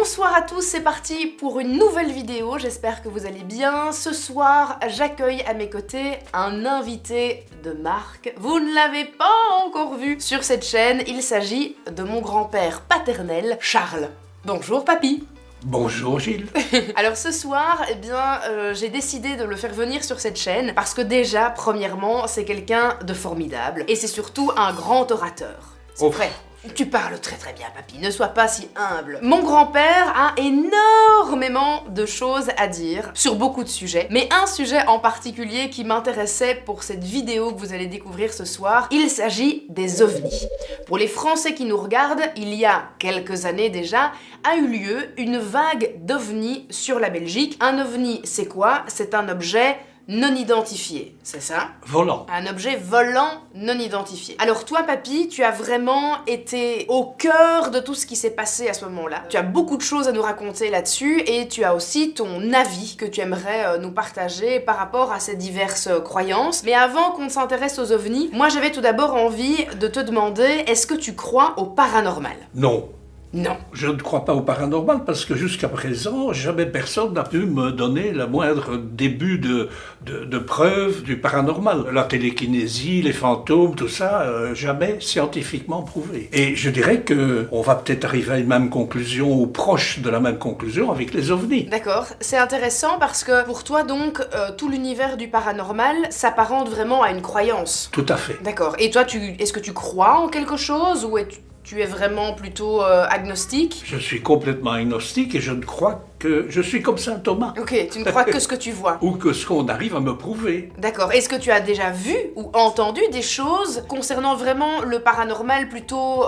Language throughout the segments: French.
Bonsoir à tous, c'est parti pour une nouvelle vidéo, j'espère que vous allez bien. Ce soir, j'accueille à mes côtés un invité de marque. Vous ne l'avez pas encore vu sur cette chaîne, il s'agit de mon grand-père paternel, Charles. Bonjour papy. Bonjour Gilles. Alors ce soir, eh bien, j'ai décidé de le faire venir sur cette chaîne parce que déjà, premièrement, c'est quelqu'un de formidable et c'est surtout un grand orateur. C'est vrai. Tu parles très très bien, papy, ne sois pas si humble. Mon grand-père a énormément de choses à dire sur beaucoup de sujets, mais un sujet en particulier qui m'intéressait pour cette vidéo que vous allez découvrir ce soir, il s'agit des ovnis. Pour les Français qui nous regardent, il y a quelques années déjà, a eu lieu une vague d'ovnis sur la Belgique. Un ovni, c'est quoi? C'est un objet non identifié, c'est ça? Volant. Un objet volant non identifié. Alors toi, papy, tu as vraiment été au cœur de tout ce qui s'est passé à ce moment-là. Tu as beaucoup de choses à nous raconter là-dessus et tu as aussi ton avis que tu aimerais nous partager par rapport à ces diverses croyances. Mais avant qu'on ne s'intéresse aux ovnis, moi j'avais tout d'abord envie de te demander, est-ce que tu crois au paranormal? Non. Non. Je ne crois pas au paranormal parce que jusqu'à présent, jamais personne n'a pu me donner le moindre début de preuve du paranormal. La télékinésie, les fantômes, tout ça, jamais scientifiquement prouvé. Et je dirais qu'on va peut-être arriver à une même conclusion ou proche de la même conclusion avec les ovnis. D'accord, c'est intéressant parce que pour toi donc, tout l'univers du paranormal s'apparente vraiment à une croyance. Tout à fait. D'accord, et toi, est-ce que tu crois en quelque chose ou tu es vraiment plutôt agnostique? Je suis complètement agnostique et je ne crois que je suis comme saint Thomas. Ok, tu ne crois que ce que tu vois. Ou que ce qu'on arrive à me prouver. D'accord, est-ce que tu as déjà vu ou entendu des choses concernant vraiment le paranormal plutôt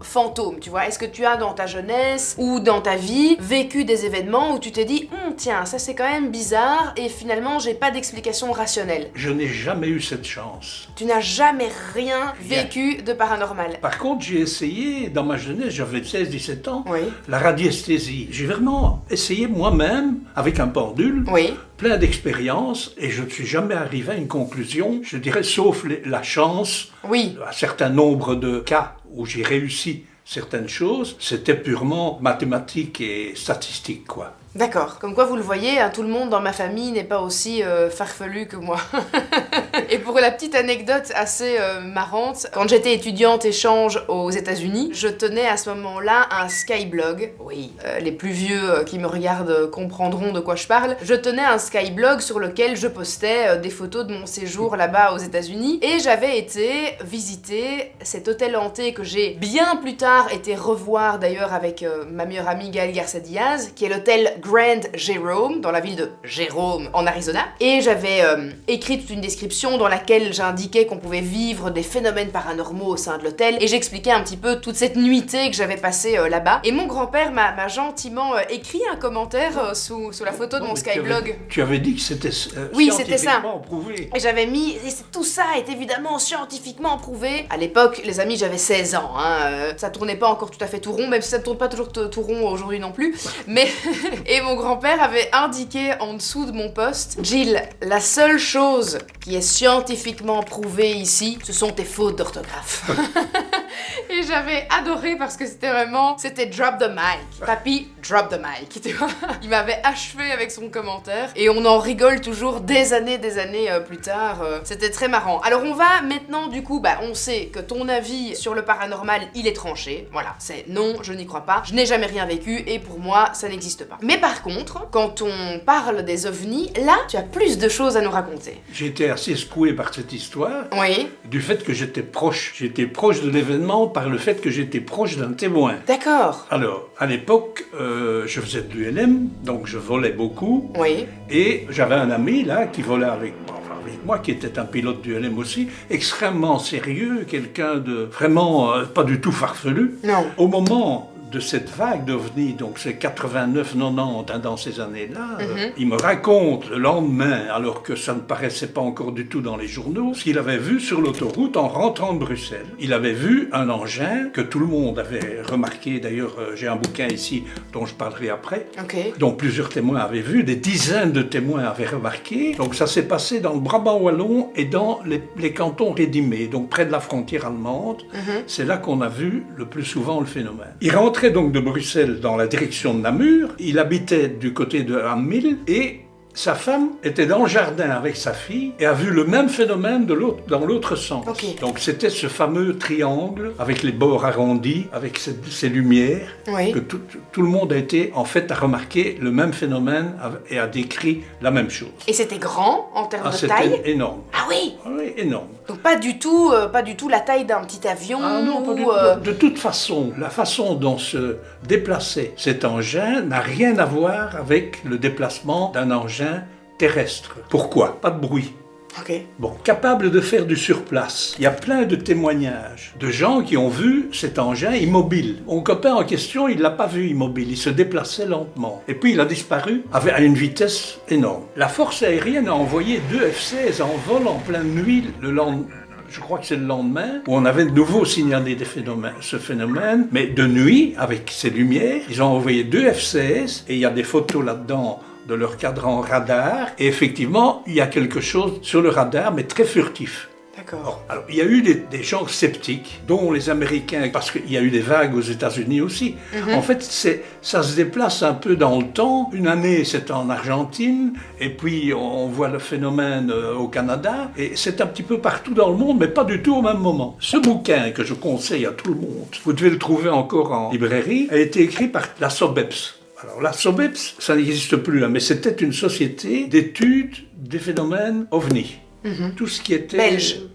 fantôme, tu vois? Est-ce que tu as dans ta jeunesse ou dans ta vie vécu des événements où tu t'es dit tiens, ça c'est quand même bizarre et finalement j'ai pas d'explication rationnelle? Je n'ai jamais eu cette chance. Tu n'as jamais rien vécu de paranormal? Par contre, j'ai essayé, dans ma jeunesse, j'avais 16-17 ans, Oui. la radiesthésie. J'ai vraiment essayé moi-même, avec un pendule, Oui. plein d'expériences, et je ne suis jamais arrivé à une conclusion, je dirais, sauf la chance, Oui. un certain nombre de cas où j'ai réussi certaines choses, c'était purement mathématique et statistique, quoi. D'accord. Comme quoi, vous le voyez, hein, tout le monde dans ma famille n'est pas aussi farfelu que moi. Et pour la petite anecdote assez marrante, quand j'étais étudiante échange aux États-Unis, je tenais à ce moment-là un Skyblog. Oui, les plus vieux qui me regardent comprendront de quoi je parle. Je tenais un Skyblog sur lequel je postais des photos de mon séjour là-bas aux États-Unis. Et j'avais été visiter cet hôtel hanté que j'ai bien plus tard été revoir d'ailleurs avec ma meilleure amie Gaëlle Garcia Diaz, qui est l'hôtel Grand Jerome, dans la ville de Jérôme, en Arizona. Et j'avais écrit toute une description dans laquelle j'indiquais qu'on pouvait vivre des phénomènes paranormaux au sein de l'hôtel. Et j'expliquais un petit peu toute cette nuitée que j'avais passée là-bas. Et mon grand-père m'a gentiment écrit un commentaire sous la photo de mon Skyblog. Tu avais dit que c'était oui, c'était ça. Prouvé. Et j'avais mis... Et tout ça est évidemment scientifiquement prouvé. À l'époque, les amis, j'avais 16 ans. Hein, ça tournait pas encore tout à fait tout rond, même si ça ne tourne pas toujours tout rond aujourd'hui non plus. Mais... Et mon grand-père avait indiqué en dessous de mon post « Jill, la seule chose qui est scientifiquement prouvée ici, ce sont tes fautes d'orthographe. » Et j'avais adoré parce que c'était drop the mic. Papy, drop the mic, tu vois. Il m'avait achevé avec son commentaire et on en rigole toujours des années plus tard. C'était très marrant. Alors on va maintenant, du coup, on sait que ton avis sur le paranormal, il est tranché. Voilà, c'est non, je n'y crois pas. Je n'ai jamais rien vécu et pour moi, ça n'existe pas. Mais par contre, quand on parle des ovnis, là, tu as plus de choses à nous raconter. J'ai été assez secoué par cette histoire. Oui. Du fait que j'étais proche. J'étais proche de l'événement par le fait que j'étais proche d'un témoin. D'accord. Alors, à l'époque, je faisais de l'ULM, donc je volais beaucoup. Oui. Et j'avais un ami, là, qui volait avec moi, qui était un pilote d'ULM aussi, extrêmement sérieux, quelqu'un de vraiment pas du tout farfelu. Non. Au moment de cette vague d'ovnis, donc c'est 89-90, dans ces années-là, il me raconte le lendemain, alors que ça ne paraissait pas encore du tout dans les journaux, ce qu'il avait vu sur l'autoroute en rentrant de Bruxelles. Il avait vu un engin que tout le monde avait remarqué, d'ailleurs j'ai un bouquin ici dont je parlerai après, dont plusieurs témoins avaient vu, des dizaines de témoins avaient remarqué. Donc ça s'est passé dans le Brabant wallon et dans les cantons rédimés, donc près de la frontière allemande. C'est là qu'on a vu le plus souvent le phénomène. Il rentre rentrait donc de Bruxelles dans la direction de Namur. Il habitait du côté de Hammil et sa femme était dans le jardin avec sa fille et a vu le même phénomène dans l'autre sens. Okay. Donc c'était ce fameux triangle avec les bords arrondis, avec ces lumières, Oui. que tout le monde a été en fait à remarquer le même phénomène et a décrit la même chose. Et c'était grand en termes de taille? C'était énorme. Ah oui. Oui, énorme. Donc pas du tout la taille d'un petit avion. Ah non, pas du tout. De toute façon, la façon dont se déplaçait cet engin n'a rien à voir avec le déplacement d'un engin terrestre. Pourquoi? Pas de bruit. Ok. Bon, capable de faire du surplace. Il y a plein de témoignages de gens qui ont vu cet engin immobile. Mon copain en question, il ne l'a pas vu immobile, il se déplaçait lentement. Et puis il a disparu à une vitesse énorme. La force aérienne a envoyé 2 F-16 en vol en pleine nuit le lendemain. Je crois que c'est le lendemain, où on avait de nouveau signalé ce phénomène, mais de nuit, avec ces lumières, ils ont envoyé 2 F-16, et il y a des photos là-dedans de leur cadran radar, et effectivement, il y a quelque chose sur le radar, mais très furtif. D'accord. Alors, il y a eu des gens sceptiques, dont les Américains, parce qu'il y a eu des vagues aux États-Unis aussi. En fait, ça se déplace un peu dans le temps. Une année, c'est en Argentine, et puis on voit le phénomène au Canada, et c'est un petit peu partout dans le monde, mais pas du tout au même moment. Ce bouquin que je conseille à tout le monde, vous devez le trouver encore en librairie, a été écrit par la SOBEPS. Alors la SOBEPS, ça n'existe plus, mais c'était une société d'études des phénomènes OVNI. Tout ce qui était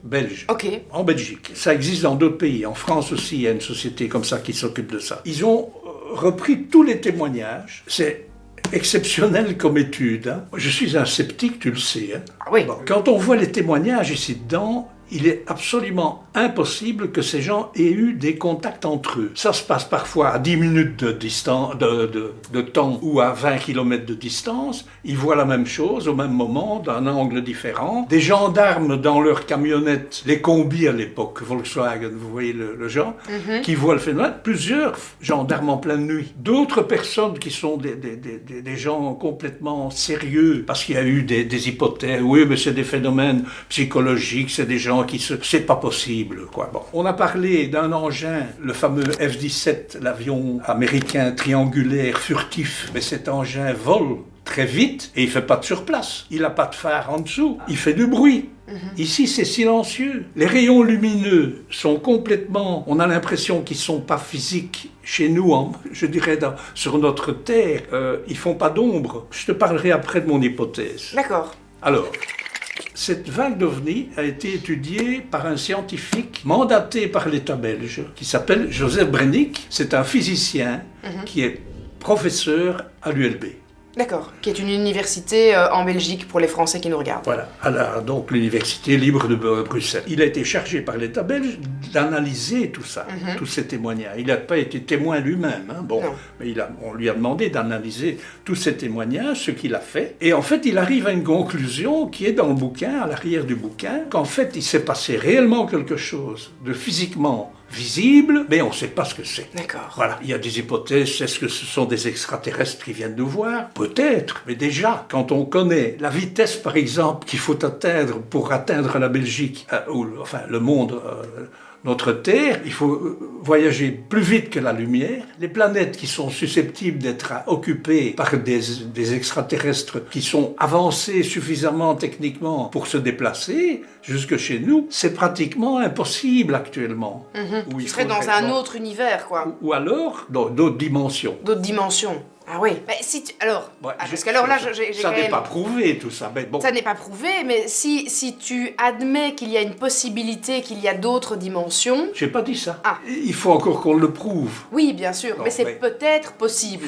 belge. Ok. En Belgique. Ça existe dans d'autres pays. En France aussi, il y a une société comme ça qui s'occupe de ça. Ils ont repris tous les témoignages. C'est exceptionnel comme étude. Hein. Je suis un sceptique, tu le sais. Hein. Oui. Bon, quand on voit les témoignages ici dedans, il est absolument impossible que ces gens aient eu des contacts entre eux. Ça se passe parfois à 10 minutes de temps ou à 20 km de distance. Ils voient la même chose au même moment, d'un angle différent. Des gendarmes dans leur camionnette, les combis à l'époque, Volkswagen, vous voyez le genre, qui voient le phénomène. Plusieurs gendarmes en pleine nuit. D'autres personnes qui sont des gens complètement sérieux, parce qu'il y a eu des hypothèses. Oui, mais c'est des phénomènes psychologiques, c'est des gens c'est pas possible, quoi. Bon. On a parlé d'un engin, le fameux F-17, l'avion américain triangulaire furtif, mais cet engin vole très vite et il fait pas de surplace. Il a pas de phare en dessous, il fait du bruit. Ici, c'est silencieux. Les rayons lumineux sont complètement... On a l'impression qu'ils sont pas physiques chez nous, je dirais, sur notre Terre. Ils font pas d'ombre. Je te parlerai après de mon hypothèse. D'accord. Alors... Cette vague d'OVNI a été étudiée par un scientifique mandaté par l'État belge qui s'appelle Joseph Brennick. C'est un physicien qui est professeur à l'ULB. D'accord, qui est une université en Belgique pour les Français qui nous regardent. Voilà, donc l'université libre de Bruxelles. Il a été chargé par l'État belge d'analyser tout ça, tous ces témoignages. Il n'a pas été témoin lui-même, hein, bon, mais on lui a demandé d'analyser tous ces témoignages, ce qu'il a fait. Et en fait, il arrive à une conclusion qui est dans le bouquin, à l'arrière du bouquin, qu'en fait, il s'est passé réellement quelque chose de physiquement visible, mais on ne sait pas ce que c'est. D'accord. Voilà, il y a des hypothèses. Est-ce que ce sont des extraterrestres qui viennent nous voir? Peut-être, mais déjà, quand on connaît la vitesse, par exemple, qu'il faut atteindre pour atteindre la Belgique, ou enfin le monde, notre Terre, il faut voyager plus vite que la lumière. Les planètes qui sont susceptibles d'être occupées par des extraterrestres qui sont avancés suffisamment techniquement pour se déplacer jusque chez nous, c'est pratiquement impossible actuellement. Tu serais dans un autre univers, quoi. Ou alors dans d'autres dimensions. D'autres dimensions. Ah oui. Mais si tu... Alors, parce qu'alors là, j'ai ça n'est pas prouvé tout ça. Mais bon. Ça n'est pas prouvé, mais si tu admets qu'il y a une possibilité, qu'il y a d'autres dimensions... J'ai pas dit ça. Ah. Il faut encore qu'on le prouve. Oui, bien sûr, mais c'est peut-être possible.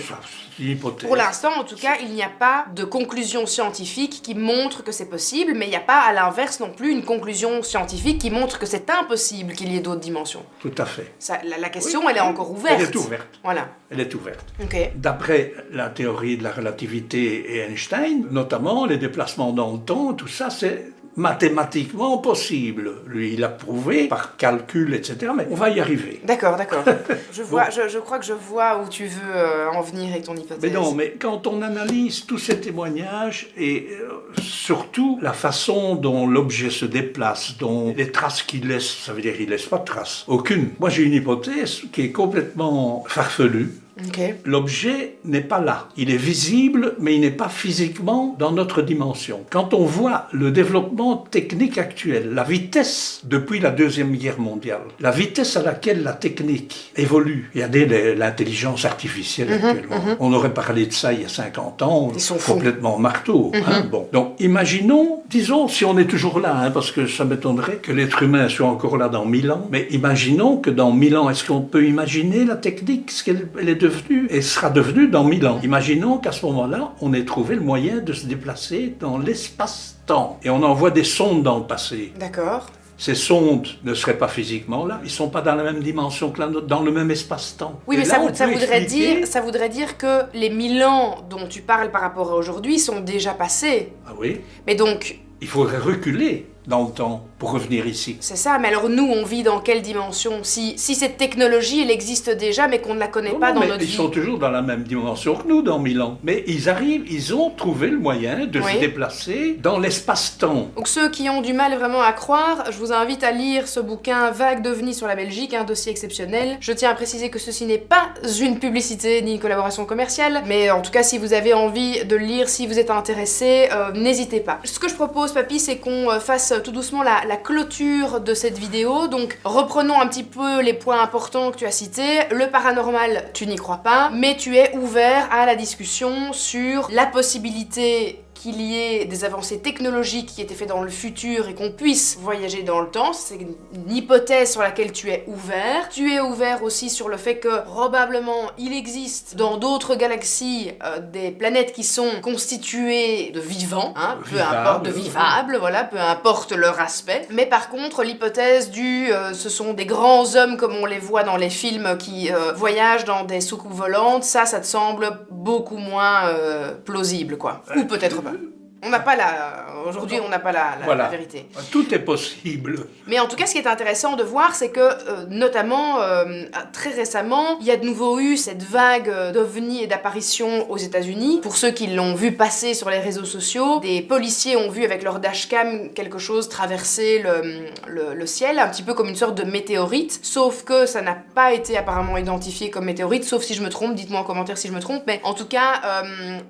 C'est une hypothèse. Pour l'instant, en tout cas, il n'y a pas de conclusion scientifique qui montre que c'est possible, mais il n'y a pas, à l'inverse non plus, une conclusion scientifique qui montre que c'est impossible qu'il y ait d'autres dimensions. Tout à fait. Ça, la question, elle est encore ouverte. Elle est ouverte. Voilà. Elle est ouverte. Ok. D'après la théorie de la relativité et Einstein, notamment les déplacements dans le temps, tout ça, c'est mathématiquement possible. Lui, il a prouvé par calcul, etc. Mais on va y arriver. D'accord. Je crois que je vois où tu veux en venir avec ton hypothèse. Mais non, mais quand on analyse tous ces témoignages et surtout la façon dont l'objet se déplace, dont les traces qu'il laisse, ça veut dire qu'il ne laisse pas de traces, aucune. Moi, j'ai une hypothèse qui est complètement farfelue. Okay. L'objet n'est pas là. Il est visible, mais il n'est pas physiquement dans notre dimension. Quand on voit le développement technique actuel, la vitesse depuis la Deuxième Guerre mondiale, la vitesse à laquelle la technique évolue, regardez l'intelligence artificielle actuellement. On aurait parlé de ça il y a 50 ans, ils sont complètement marteau. Bon. Donc imaginons, disons, si on est toujours là, parce que ça m'étonnerait que l'être humain soit encore là dans 1000 ans, mais imaginons que dans 1000 ans, est-ce qu'on peut imaginer la technique, ce qu'elle est devenue et sera devenue dans 1000 ans. Imaginons qu'à ce moment-là, on ait trouvé le moyen de se déplacer dans l'espace-temps. Et on envoie des sondes dans le passé. D'accord. Ces sondes ne seraient pas physiquement là, ils ne sont pas dans la même dimension que la nôtre, dans le même espace-temps. Oui, mais là, ça voudrait dire que les 1000 ans dont tu parles par rapport à aujourd'hui sont déjà passés. Ah oui. Mais donc... il faudrait reculer dans le temps pour revenir ici. C'est ça, mais alors nous, on vit dans quelle dimension? Si cette technologie, elle existe déjà, mais qu'on ne la connaît pas dans notre vie. Ils sont toujours dans la même dimension que nous, dans 1000 ans. Mais ils ont trouvé le moyen de se déplacer dans l'espace-temps. Donc ceux qui ont du mal vraiment à croire, je vous invite à lire ce bouquin Vagues d'OVNI sur la Belgique, un dossier exceptionnel. Je tiens à préciser que ceci n'est pas une publicité ni une collaboration commerciale, mais en tout cas, si vous avez envie de le lire, si vous êtes intéressé, n'hésitez pas. Ce que je propose, Papy, c'est qu'on fasse tout doucement la clôture de cette vidéo. Donc reprenons un petit peu les points importants que tu as cités. Le paranormal, tu n'y crois pas, mais tu es ouvert à la discussion sur la possibilité qu'il y ait des avancées technologiques qui étaient faites dans le futur et qu'on puisse voyager dans le temps. C'est une hypothèse sur laquelle tu es ouvert. Tu es ouvert aussi sur le fait que probablement il existe dans d'autres galaxies des planètes qui sont constituées de vivants, hein, peu importe, de vivables, voilà, peu importe leur aspect. Mais par contre, l'hypothèse ce sont des grands hommes comme on les voit dans les films qui voyagent dans des soucoupes volantes, ça te semble beaucoup moins plausible, quoi. Ou peut-être pas. On n'a pas aujourd'hui, on n'a pas la vérité. Tout est possible. Mais en tout cas, ce qui est intéressant de voir, c'est que, notamment, très récemment, il y a de nouveau eu cette vague d'ovnis et d'apparitions aux États-Unis. Pour ceux qui l'ont vu passer sur les réseaux sociaux, des policiers ont vu avec leur dashcam quelque chose traverser le ciel, un petit peu comme une sorte de météorite. Sauf que ça n'a pas été apparemment identifié comme météorite, sauf si je me trompe, dites-moi en commentaire si je me trompe. Mais en tout cas,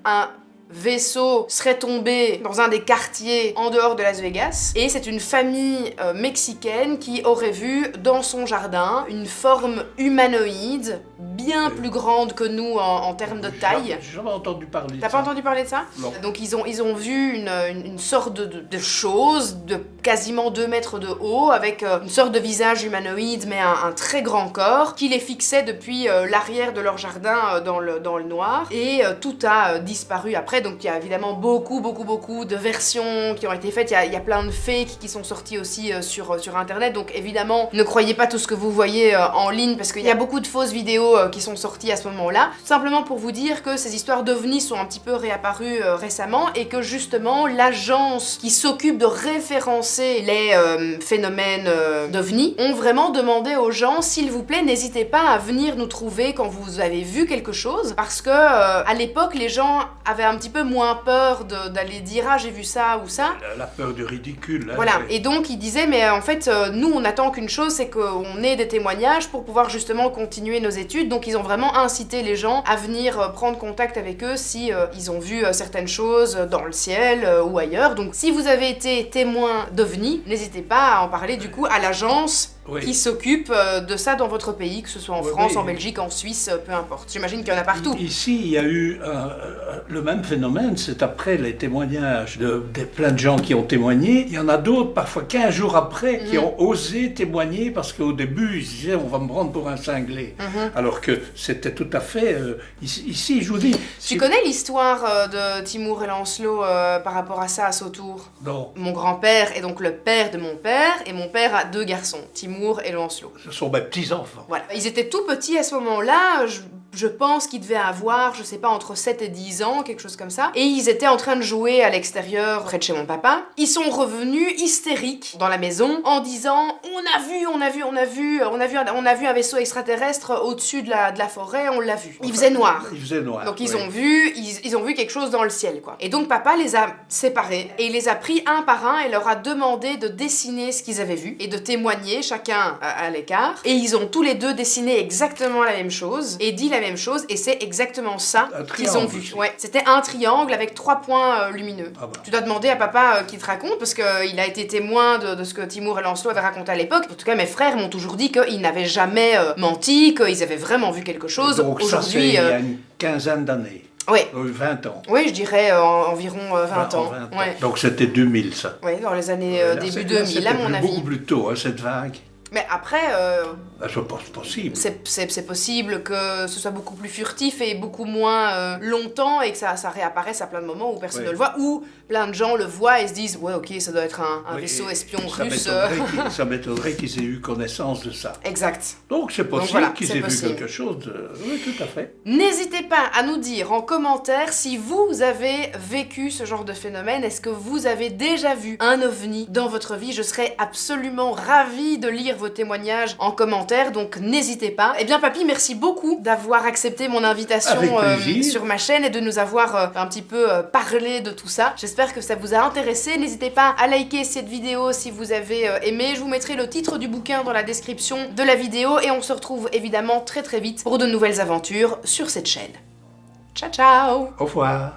un vaisseau serait tombé dans un des quartiers en dehors de Las Vegas et c'est une famille mexicaine qui aurait vu dans son jardin une forme humanoïde bien plus grande que nous en termes de taille. J'ai jamais entendu parler de ça. T'as pas entendu parler de ça? Non. Donc ils ont vu une sorte de chose de quasiment 2 mètres de haut avec une sorte de visage humanoïde mais un très grand corps qui les fixait depuis l'arrière de leur jardin dans le noir et tout a disparu après. Donc il y a évidemment beaucoup de versions qui ont été faites, il y a plein de fakes qui sont sortis aussi sur internet, donc évidemment ne croyez pas tout ce que vous voyez en ligne parce qu'il y a beaucoup de fausses vidéos qui sont sorties à ce moment-là. Simplement pour vous dire que ces histoires d'ovnis sont un petit peu réapparues récemment et que justement l'agence qui s'occupe de référencer les phénomènes d'ovnis ont vraiment demandé aux gens, s'il vous plaît, n'hésitez pas à venir nous trouver quand vous avez vu quelque chose, parce que à l'époque les gens avaient un petit peu moins peur d'aller dire ah j'ai vu ça ou ça. La peur du ridicule. Hein, voilà, et donc il disait mais en fait nous on attend qu'une chose, c'est qu'on ait des témoignages pour pouvoir justement continuer nos études. Donc ils ont vraiment incité les gens à venir prendre contact avec eux si ils ont vu certaines choses dans le ciel ou ailleurs. Donc si vous avez été témoin d'OVNI, n'hésitez pas à en parler du coup à l'agence qui s'occupe de ça dans votre pays, que ce soit en France, en Belgique, en Suisse, peu importe. J'imagine qu'il y en a partout. Ici, il y a eu le même phénomène, c'est après les témoignages de plein de gens qui ont témoigné. Il y en a d'autres, parfois 15 jours après, qui ont osé témoigner parce qu'au début, ils se disaient on va me prendre pour un cinglé. Alors que c'était tout à fait... ici, je vous dis... Tu connais l'histoire de Timur et Lancelot par rapport à ça à Sautour? Non. Mon grand-père est donc le père de mon père, et mon père a 2 garçons, Timur et Lancelot. Ce sont mes petits-enfants. Voilà. Ils étaient tout petits à ce moment-là, Je pense qu'ils devaient avoir, je sais pas, entre 7 et 10 ans, quelque chose comme ça. Et ils étaient en train de jouer à l'extérieur, près de chez mon papa. Ils sont revenus hystériques dans la maison en disant « On a vu un vaisseau extraterrestre au-dessus de la forêt, on l'a vu. » Il faisait noir. Il faisait noir. Donc ils ont vu quelque chose dans le ciel, quoi. Et donc papa les a séparés et il les a pris un par un et leur a demandé de dessiner ce qu'ils avaient vu et de témoigner chacun à l'écart. Et ils ont tous les deux dessiné exactement la même chose et dit la même chose et c'est exactement ça qu'ils ont vu. Aussi. Ouais, c'était un triangle avec 3 points lumineux. Ah bah. Tu dois demander à papa qu'il te raconte parce qu'il a été témoin de ce que Timur et Lancelot avaient raconté à l'époque. En tout cas, mes frères m'ont toujours dit qu'ils n'avaient jamais menti, qu'ils avaient vraiment vu quelque chose. Donc ça, c'est il y a une quinzaine d'années. Oui. 20 ans. Oui, je dirais environ 20 ans. 20 ans. Ouais. Donc c'était 2000, ça. Oui, dans les années début 2000, à mon avis. Beaucoup plus tôt, hein, cette vague. Mais après, Je pense possible. c'est possible que ce soit beaucoup plus furtif et beaucoup moins longtemps et que ça réapparaisse à plein de moments où personne ne le voit, ou plein de gens le voient et se disent « Ouais, ok, ça doit être un vaisseau espion russe. » Ça m'étonnerait qu'ils aient eu connaissance de ça. Exact. Donc c'est possible voilà, qu'ils aient vu quelque chose de... Oui, tout à fait. N'hésitez pas à nous dire en commentaire si vous avez vécu ce genre de phénomène. Est-ce que vous avez déjà vu un ovni dans votre vie? Je serais absolument ravie de lire vos témoignages en commentaire, donc n'hésitez pas. Eh bien papy, merci beaucoup d'avoir accepté mon invitation sur ma chaîne et de nous avoir un petit peu parlé de tout ça. J'espère que ça vous a intéressé. N'hésitez pas à liker cette vidéo si vous avez aimé. Je vous mettrai le titre du bouquin dans la description de la vidéo et on se retrouve évidemment très vite pour de nouvelles aventures sur cette chaîne. Ciao ciao! Au revoir.